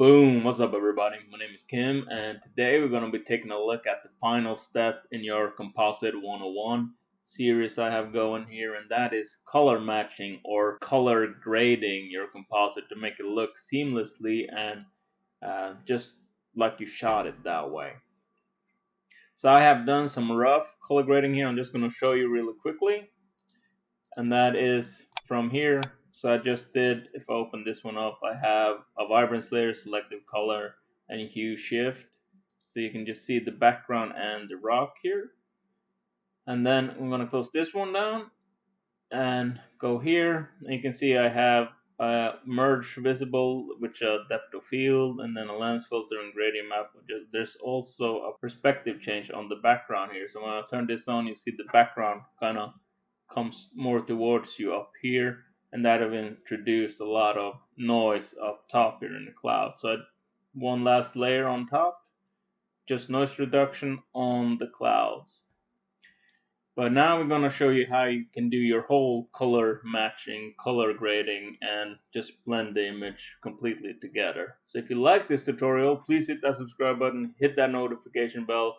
Boom! What's up, everybody? My name is Kim, and today we're going to be taking a look at the final step in your Composite 101 series I have going here, and that is color matching or color grading your composite to make it look seamlessly and just like you shot it that way. So I have done some rough color grading here. I'm just going to show you really quickly, and that is from here. So I just did, if I open this one up, I have a vibrance layer, selective color, and hue shift. So you can just see the background and the rock here. And then I'm going to close this one down and go here. And you can see I have a merge visible, which a depth of field, and then a lens filter and gradient map. There's also a perspective change on the background here. So when I turn this on, you see the background kind of comes more towards you up here, and that have introduced a lot of noise up top here in the cloud. So one last layer on top, just noise reduction on the clouds. But now we're going to show you how you can do your whole color matching, color grading, and just blend the image completely together. So if you like this tutorial, please hit that subscribe button, hit that notification bell,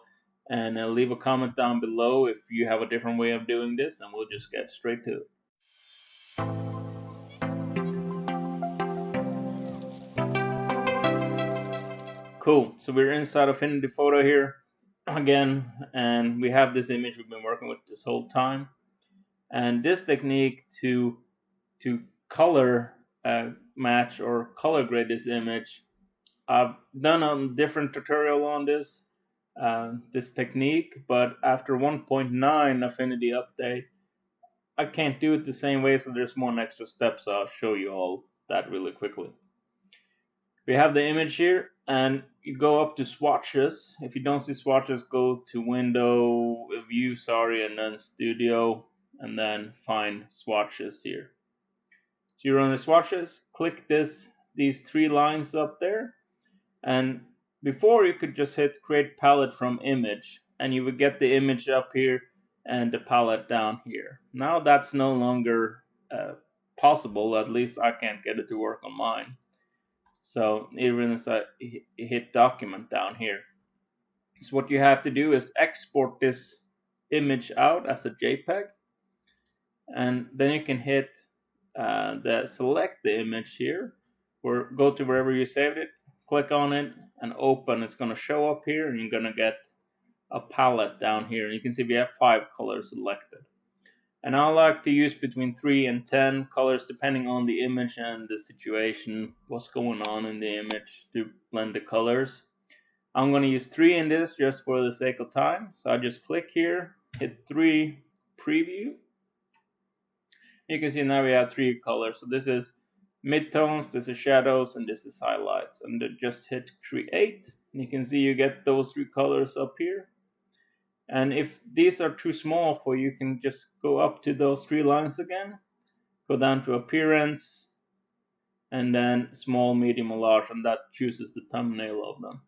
and leave a comment down below if you have a different way of doing this, and we'll just get straight to it. Cool, so we're inside Affinity Photo here again, and we have this image we've been working with this whole time. And this technique to color match or color grade this image, I've done a different tutorial on this this technique, but after 1.9 Affinity update, I can't do it the same way, so there's more extra steps. So I'll show you all that really quickly. We have the image here, and you go up to swatches. If you don't see swatches, go to window, view, and then studio, and then find swatches here. So you're on the swatches, click these three lines up there, and before you could just hit create palette from image, and you would get the image up here and the palette down here. Now that's no longer possible, at least I can't get it to work on mine. So even as I hit document down here, so what you have to do is export this image out as a JPEG, and then you can hit select the image here, or go to wherever you saved it, click on it, and open. It's going to show up here, and you're going to get a palette down here. And you can see we have 5 colors selected. And I like to use between 3 and 10 colors depending on the image and the situation, what's going on in the image, to blend the colors. I'm going to use 3 in this just for the sake of time. So I just click here, hit 3, preview. You can see now we have 3 colors. So this is midtones, this is shadows, and this is highlights. And just hit create. You can see you get those 3 colors up here. And if these are too small for you, you can just go up to those 3 lines again, go down to appearance, and then small, medium, or large, and that chooses the thumbnail of them.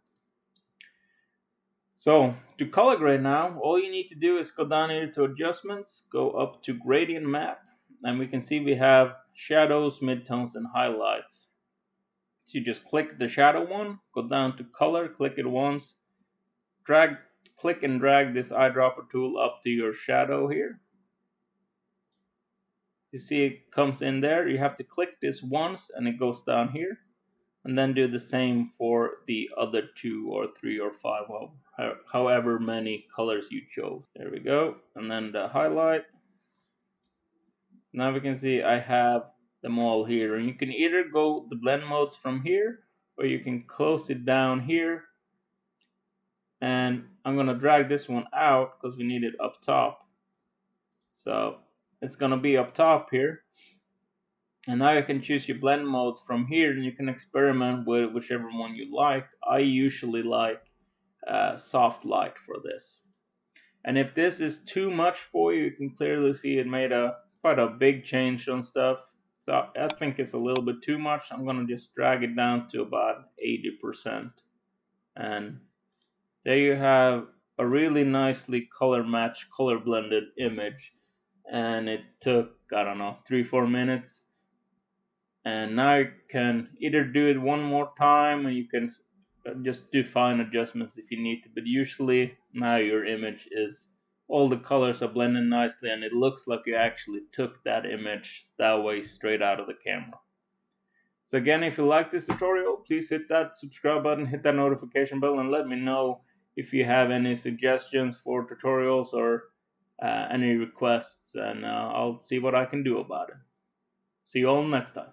So to color grade now, all you need to do is go down here to adjustments, go up to gradient map, and we can see we have shadows, midtones, and highlights. So you just click the shadow one, go down to color, click it once, click and drag this eyedropper tool up to your shadow here. You see it comes in there. You have to click this once and it goes down here, and then do the same for the other 2 or 3 or 5, however many colors you chose. There we go. And then the highlight. Now we can see I have them all here, and you can either go the blend modes from here, or you can close it down here. And I'm gonna drag this one out because we need it up top. So it's gonna be up top here. And now you can choose your blend modes from here, and you can experiment with whichever one you like. I usually like soft light for this. And if this is too much for you, you can clearly see it made quite a big change on stuff. So I think it's a little bit too much. I'm gonna just drag it down to about 80%. And there you have a really nicely color matched, color blended image. And it took, I don't know, 3-4 minutes. And now you can either do it one more time, or you can just do fine adjustments if you need to. But usually now your image is, all the colors are blending nicely, and it looks like you actually took that image that way straight out of the camera. So again, if you like this tutorial, please hit that subscribe button, hit that notification bell, and let me know if you have any suggestions for tutorials or any requests, and I'll see what I can do about it. See you all next time.